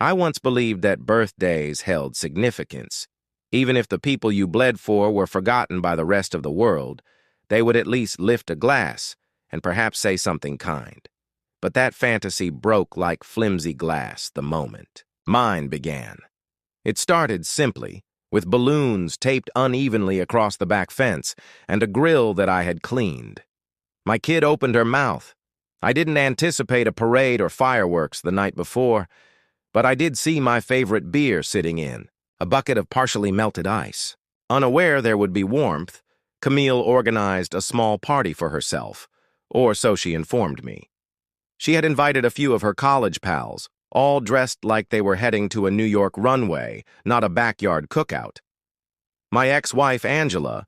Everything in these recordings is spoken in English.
I once believed that birthdays held significance. Even if the people you bled for were forgotten by the rest of the world, they would at least lift a glass and perhaps say something kind. But that fantasy broke like flimsy glass the moment mine began. It started simply, with balloons taped unevenly across the back fence and a grill that I had cleaned. My kid opened her mouth. I didn't anticipate a parade or fireworks the night before, but I did see my favorite beer sitting in, a bucket of partially melted ice. Unaware there would be warmth, Camille organized a small party for herself, or so she informed me. She had invited a few of her college pals, all dressed like they were heading to a New York runway, not a backyard cookout. My ex-wife, Angela,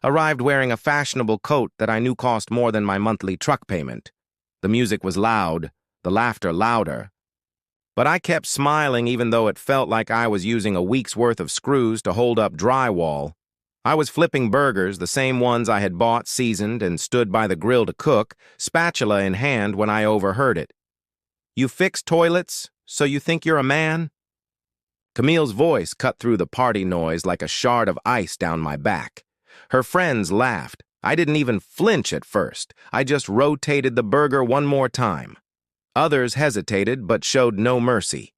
arrived wearing a fashionable coat that I knew cost more than my monthly truck payment. The music was loud, the laughter louder. But I kept smiling even though it felt like I was using a week's worth of screws to hold up drywall. I was flipping burgers, the same ones I had bought, seasoned, and stood by the grill to cook, spatula in hand when I overheard it. "You fix toilets, so you think you're a man?" Camille's voice cut through the party noise like a shard of ice down my back. Her friends laughed. I didn't even flinch at first. I just rotated the burger one more time. Others hesitated but showed no mercy.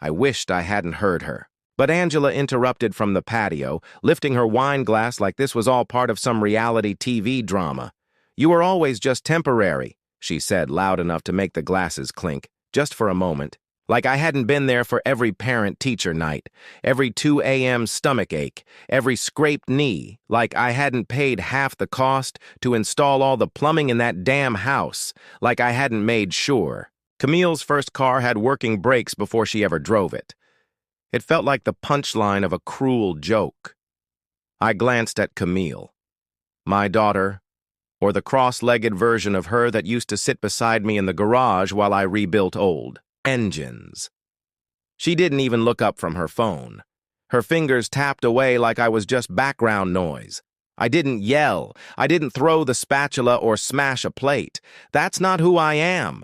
I wished I hadn't heard her. But Angela interrupted from the patio, lifting her wine glass like this was all part of some reality TV drama. "You were always just temporary," she said loud enough to make the glasses clink, just for a moment. Like I hadn't been there for every parent-teacher night, every 2 a.m. stomach ache, every scraped knee, like I hadn't paid half the cost to install all the plumbing in that damn house, like I hadn't made sure. Camille's first car had working brakes before she ever drove it. It felt like the punchline of a cruel joke. I glanced at Camille. My daughter, or the cross-legged version of her that used to sit beside me in the garage while I rebuilt old engines. She didn't even look up from her phone. Her fingers tapped away like I was just background noise. I didn't yell. I didn't throw the spatula or smash a plate. That's not who I am.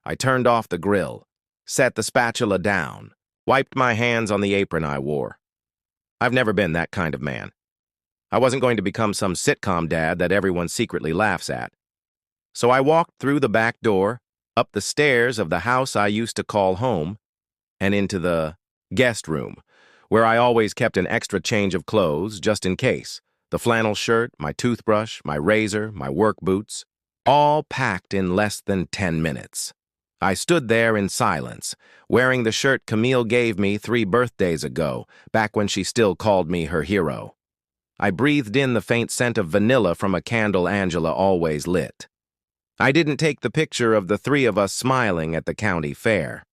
I turned off the grill, set the spatula down, wiped my hands on the apron I wore. I've never been that kind of man. I wasn't going to become some sitcom dad that everyone secretly laughs at. So I walked through the back door, up the stairs of the house I used to call home, and into the guest room, where I always kept an extra change of clothes just in case. The flannel shirt, my toothbrush, my razor, my work boots, all packed in less than 10 minutes. I stood there in silence, wearing the shirt Camille gave me 3 birthdays ago, back when she still called me her hero. I breathed in the faint scent of vanilla from a candle Angela always lit. I didn't take the picture of the 3 of us smiling at the county fair.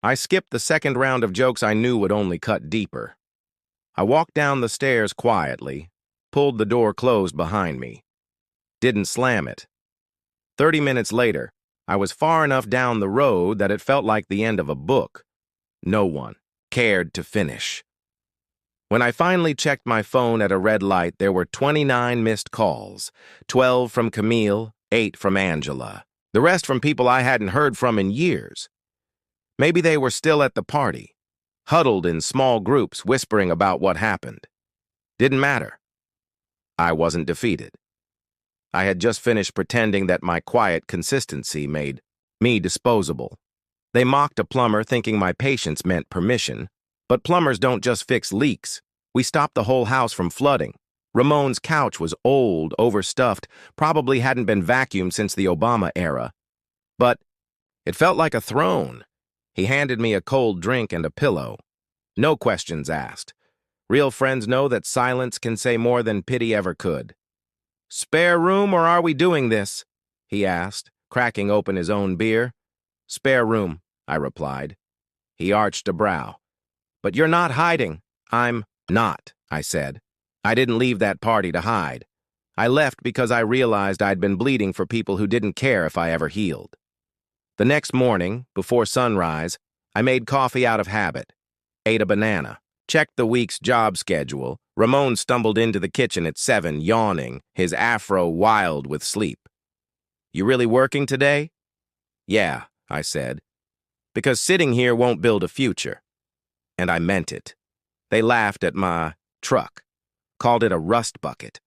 I skipped the second round of jokes I knew would only cut deeper. I walked down the stairs quietly, pulled the door closed behind me. Didn't slam it. 30 minutes later, I was far enough down the road that it felt like the end of a book. No one cared to finish. When I finally checked my phone at a red light, there were 29 missed calls, 12 from Camille, 8 from Angela. The rest from people I hadn't heard from in years. Maybe they were still at the party, huddled in small groups whispering about what happened. Didn't matter. I wasn't defeated. I had just finished pretending that my quiet consistency made me disposable. They mocked a plumber thinking my patience meant permission, but plumbers don't just fix leaks. We stopped the whole house from flooding. Ramon's couch was old, overstuffed, probably hadn't been vacuumed since the Obama era. But it felt like a throne. He handed me a cold drink and a pillow. No questions asked. Real friends know that silence can say more than pity ever could. "Spare room, or are we doing this?" he asked, cracking open his own beer. "Spare room," I replied. He arched a brow. "But you're not hiding." "I'm not," I said. I didn't leave that party to hide. I left because I realized I'd been bleeding for people who didn't care if I ever healed. The next morning, before sunrise, I made coffee out of habit, ate a banana, checked the week's job schedule. Ramon stumbled into the kitchen at 7, yawning, his afro wild with sleep. "You really working today?" "Yeah," I said. Because sitting here won't build a future. And I meant it. They laughed at my truck, called it a rust bucket.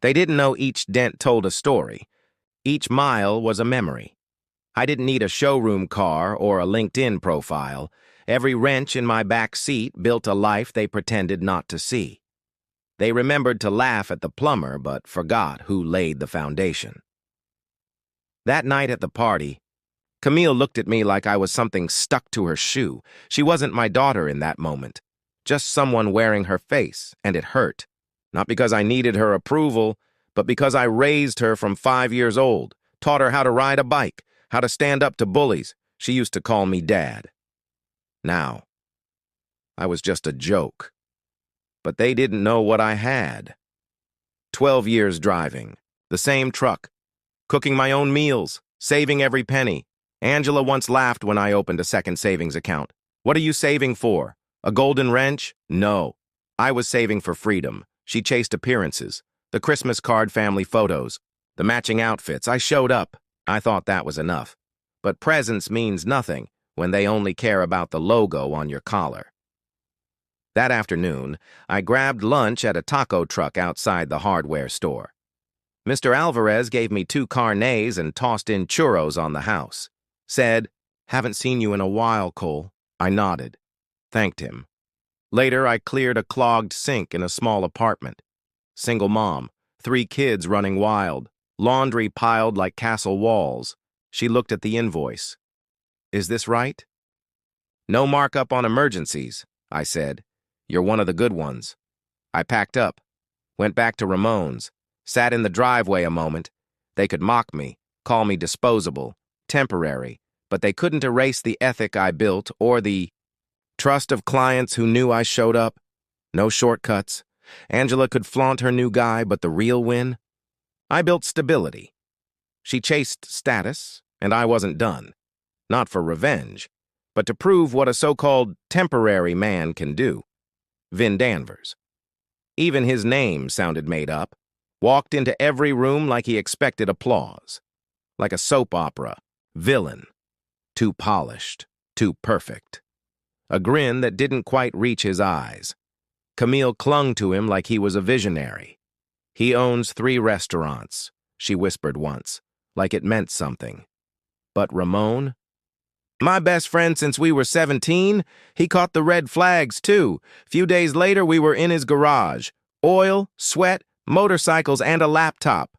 They didn't know each dent told a story. Each mile was a memory. I didn't need a showroom car or a LinkedIn profile. Every wrench in my back seat built a life they pretended not to see. They remembered to laugh at the plumber, but forgot who laid the foundation. That night at the party, Camille looked at me like I was something stuck to her shoe. She wasn't my daughter in that moment, just someone wearing her face, and it hurt. Not because I needed her approval, but because I raised her from 5 years old, taught her how to ride a bike, how to stand up to bullies. She used to call me Dad. Now, I was just a joke. But they didn't know what I had. 12 years driving, the same truck, cooking my own meals, saving every penny. Angela once laughed when I opened a second savings account. What are you saving for? A golden wrench? No. I was saving for freedom. She chased appearances, the Christmas card family photos, the matching outfits. I showed up. I thought that was enough. But presence means nothing when they only care about the logo on your collar. That afternoon, I grabbed lunch at a taco truck outside the hardware store. Mr. Alvarez gave me 2 carnets and tossed in churros on the house. Said, "Haven't seen you in a while, Cole." I nodded. Thanked him. Later, I cleared a clogged sink in a small apartment. Single mom, 3 kids running wild, laundry piled like castle walls. She looked at the invoice. "Is this right?" "No markup on emergencies," I said. "You're one of the good ones." I packed up, went back to Ramon's, sat in the driveway a moment. They could mock me, call me disposable, temporary, but they couldn't erase the ethic I built or the trust of clients who knew I showed up. No shortcuts. Angela could flaunt her new guy, but the real win? I built stability. She chased status, and I wasn't done. Not for revenge, but to prove what a so-called temporary man can do. Vin Danvers. Even his name sounded made up. Walked into every room like he expected applause. Like a soap opera. Villain. Too polished. Too perfect. A grin that didn't quite reach his eyes. Camille clung to him like he was a visionary. "He owns 3 restaurants," she whispered once, like it meant something. But Ramon? "My best friend since we were 17. He caught the red flags, too. Few days later, we were in his garage. Oil, sweat, motorcycles, and a laptop.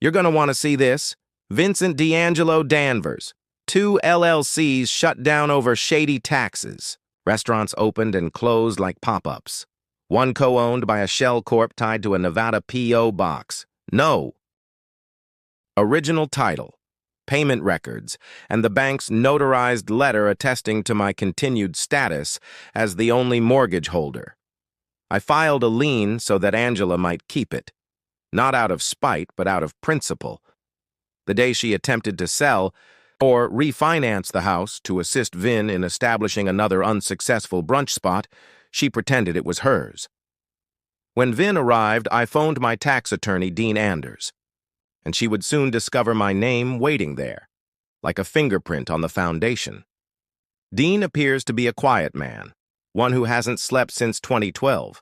You're gonna want to see this. Vincent D'Angelo Danvers. 2 LLCs shut down over shady taxes. Restaurants opened and closed like pop-ups. One co-owned by a shell corp tied to a Nevada P.O. box. No. Original title, payment records, and the bank's notarized letter attesting to my continued status as the only mortgage holder. I filed a lien so that Angela might keep it. Not out of spite, but out of principle. The day she attempted to sell or refinance the house to assist Vin in establishing another unsuccessful brunch spot, she pretended it was hers. When Vin arrived, I phoned my tax attorney, Dean Anders, and she would soon discover my name waiting there, like a fingerprint on the foundation. Dean appears to be a quiet man, one who hasn't slept since 2012.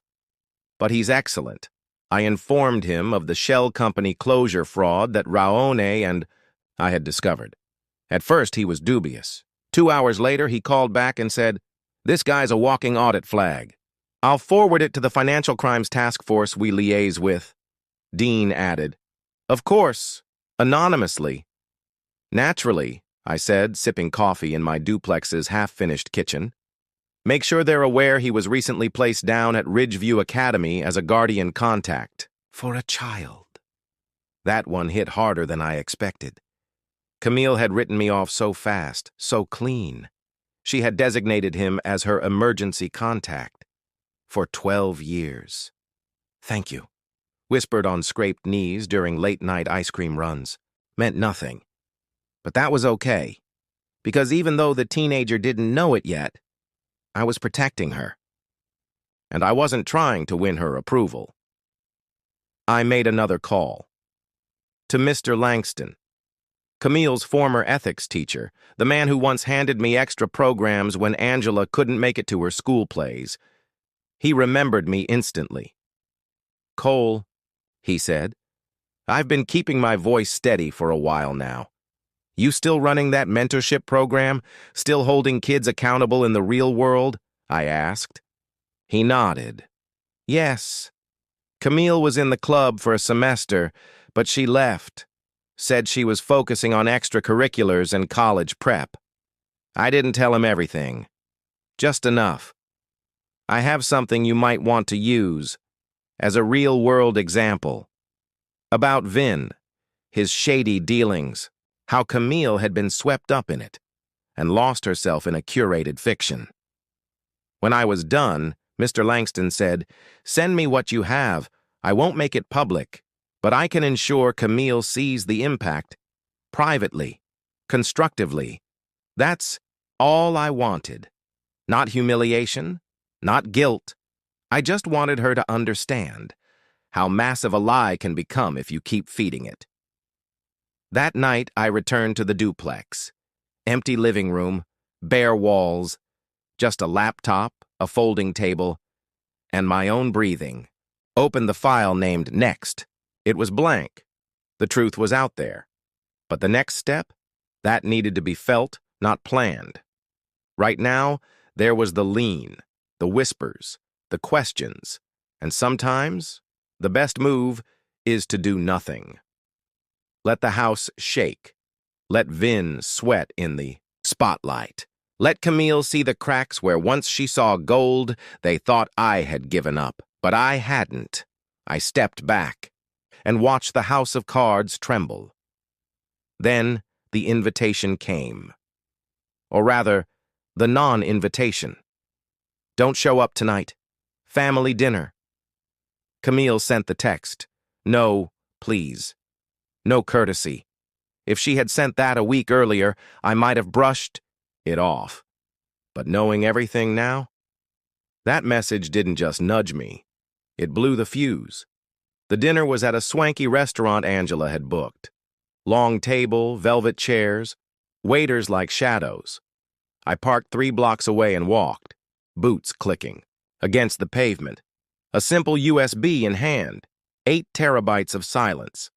But he's excellent. I informed him of the shell company closure fraud that Raone and I had discovered. At first, he was dubious. 2 hours later, he called back and said, "This guy's a walking audit flag. I'll forward it to the Financial Crimes Task Force we liaise with." Dean added, "Of course, anonymously." "Naturally," I said, sipping coffee in my duplex's half-finished kitchen. "Make sure they're aware he was recently placed down at Ridgeview Academy as a guardian contact for a child." That one hit harder than I expected. Camille had written me off so fast, so clean. She had designated him as her emergency contact. For 12 years. "Thank you," whispered on scraped knees during late-night ice cream runs. Meant nothing. But that was okay, because even though the teenager didn't know it yet, I was protecting her. And I wasn't trying to win her approval. I made another call. To Mr. Langston. Camille's former ethics teacher, the man who once handed me extra programs when Angela couldn't make it to her school plays. He remembered me instantly. "Cole," he said, "I've been keeping my voice steady for a while now. You still running that mentorship program? Still holding kids accountable in the real world?" I asked. He nodded. "Yes. Camille was in the club for a semester, but she left. Said she was focusing on extracurriculars and college prep. I didn't tell him everything. Just enough. I have something you might want to use as a real-world example. About Vin, his shady dealings, how Camille had been swept up in it and lost herself in a curated fiction. When I was done, Mr. Langston said, 'Send me what you have. I won't make it public, but I can ensure Camille sees the impact, privately, constructively.' That's all I wanted. Not humiliation, not guilt. I just wanted her to understand how massive a lie can become if you keep feeding it." That night, I returned to the duplex. Empty living room, bare walls, just a laptop, a folding table, and my own breathing. Opened the file named Next. It was blank. The truth was out there. But the next step? That needed to be felt, not planned. Right now, there was the lean, the whispers, the questions, and sometimes the best move is to do nothing. Let the house shake. Let Vin sweat in the spotlight. Let Camille see the cracks where once she saw gold, they thought I had given up. But I hadn't. I stepped back and watched the house of cards tremble. Then the invitation came. Or rather, the non-invitation. "Don't show up tonight. Family dinner." Camille sent the text. "No, please." No courtesy. If she had sent that a week earlier, I might have brushed it off. But knowing everything now, that message didn't just nudge me. It blew the fuse. The dinner was at a swanky restaurant Angela had booked. Long table, velvet chairs, waiters like shadows. I parked 3 blocks away and walked, boots clicking, against the pavement. A simple USB in hand, 8 terabytes of silence.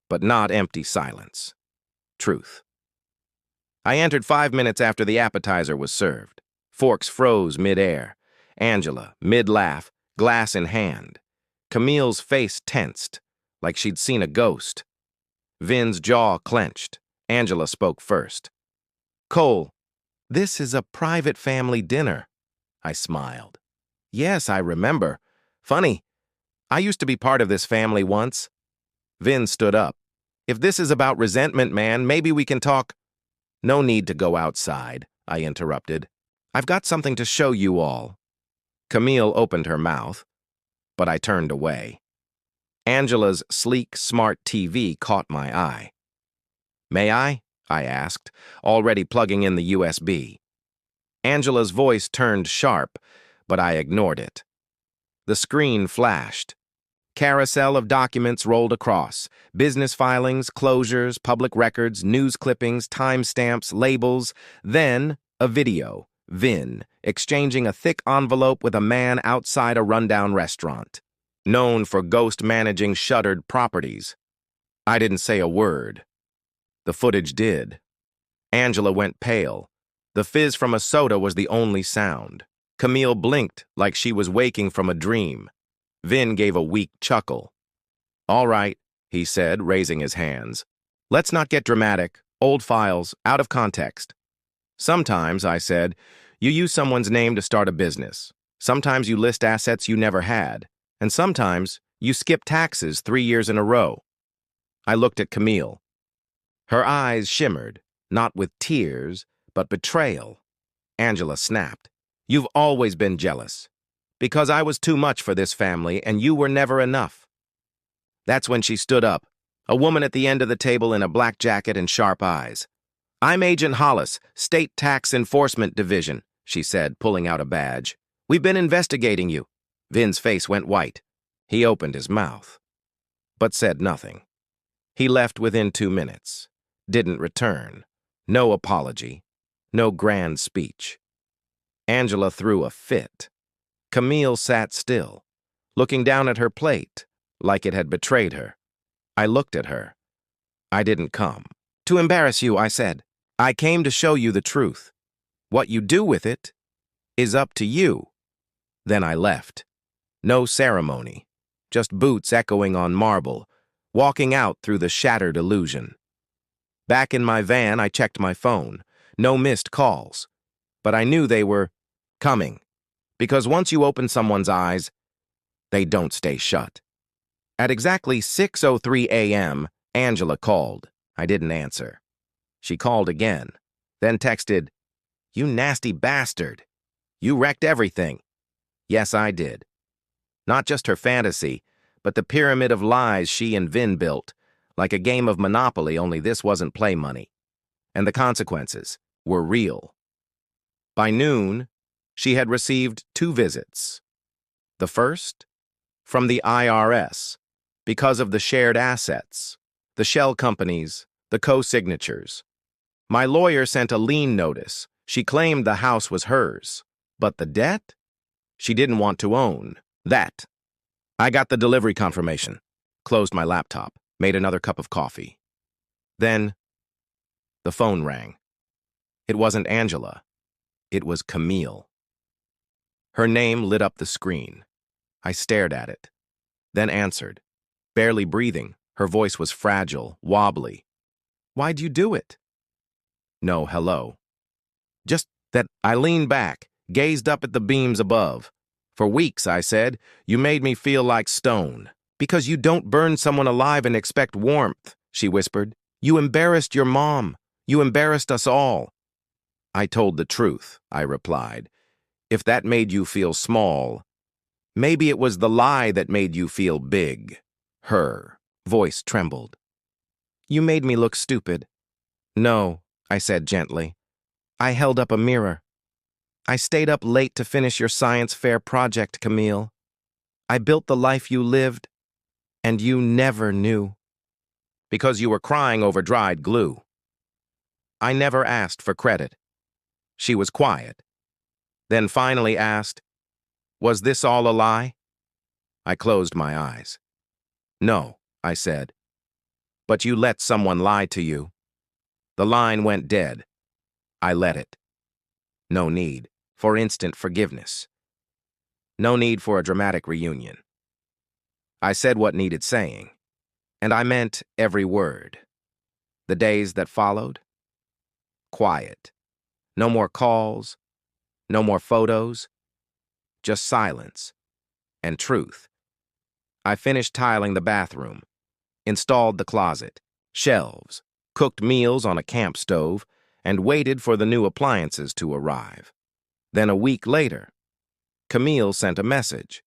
But not empty silence. Truth. I entered 5 minutes after the appetizer was served. Forks froze mid-air. Angela, mid-laugh, glass in hand. Camille's face tensed, like she'd seen a ghost. Vin's jaw clenched. Angela spoke first. "Cole, this is a private family dinner." I smiled. "Yes, I remember. Funny, I used to be part of this family once." Vin stood up. "If this is about resentment, man, maybe we can talk." "No need to go outside," I interrupted. "I've got something to show you all." Camille opened her mouth, but I turned away. Angela's sleek, smart TV caught my eye. "May I?" I asked, already plugging in the USB. Angela's voice turned sharp, but I ignored it. The screen flashed. Carousel of documents rolled across. Business filings, closures, public records, news clippings, timestamps, labels. Then, a video, Vin, exchanging a thick envelope with a man outside a rundown restaurant, known for ghost managing shuttered properties. I didn't say a word. The footage did. Angela went pale. The fizz from a soda was the only sound. Camille blinked like she was waking from a dream. Vin gave a weak chuckle. "All right," he said, raising his hands. "Let's not get dramatic. Old files, out of context." "Sometimes," I said, "you use someone's name to start a business. Sometimes you list assets you never had. And sometimes you skip taxes 3 years in a row." I looked at Camille. Her eyes shimmered, not with tears, but betrayal. Angela snapped. "You've always been jealous. Because I was too much for this family and you were never enough." That's when she stood up, a woman at the end of the table in a black jacket and sharp eyes. "I'm Agent Hollis, State Tax Enforcement Division," she said, pulling out a badge. "We've been investigating you." Vin's face went white. He opened his mouth, but said nothing. He left within 2 minutes. didn't return. No apology. No grand speech. Angela threw a fit. Camille sat still, looking down at her plate, like it had betrayed her. I looked at her. I didn't come to embarrass you, I said. I came to show you the truth. What you do with it is up to you. Then I left. No ceremony, just boots echoing on marble, walking out through the shattered illusion. Back in my van, I checked my phone. No missed calls. But I knew they were coming, because once you open someone's eyes, they don't stay shut. At exactly 6:03 a.m., Angela called. I didn't answer. She called again, then texted, "You nasty bastard. You wrecked everything." Yes, I did. Not just her fantasy, but the pyramid of lies she and Vin built, like a game of Monopoly, only this wasn't play money. And the consequences were real. By noon, she had received 2 visits. The first, from the IRS, because of the shared assets, the shell companies, the co-signatures. My lawyer sent a lien notice. She claimed the house was hers. But the debt? She didn't want to own that. I got the delivery confirmation, closed my laptop, made another cup of coffee. Then, the phone rang. It wasn't Angela. It was Camille. Her name lit up the screen. I stared at it, then answered. Barely breathing, her voice was fragile, wobbly. "Why'd you do it?" No hello. Just that I leaned back, gazed up at the beams above. "For weeks," I said, "you made me feel like stone. Because you don't burn someone alive and expect warmth," she whispered. "You embarrassed your mom. You embarrassed us all." "I told the truth," I replied. "If that made you feel small, maybe it was the lie that made you feel big." Her voice trembled. "You made me look stupid." "No," I said gently. I held up a mirror. "I stayed up late to finish your science fair project, Camille. I built the life you lived, and you never knew." "Because you were crying over dried glue." I never asked for credit. She was quiet, then finally asked, "Was this all a lie?" I closed my eyes. "No," I said. "But you let someone lie to you." The line went dead. I let it. No need for instant forgiveness. No need for a dramatic reunion. I said what needed saying, and I meant every word. The days that followed? Quiet. No more calls, no more photos, just silence and truth. I finished tiling the bathroom, installed the closet, shelves, cooked meals on a camp stove, and waited for the new appliances to arrive. Then a week later, Camille sent a message.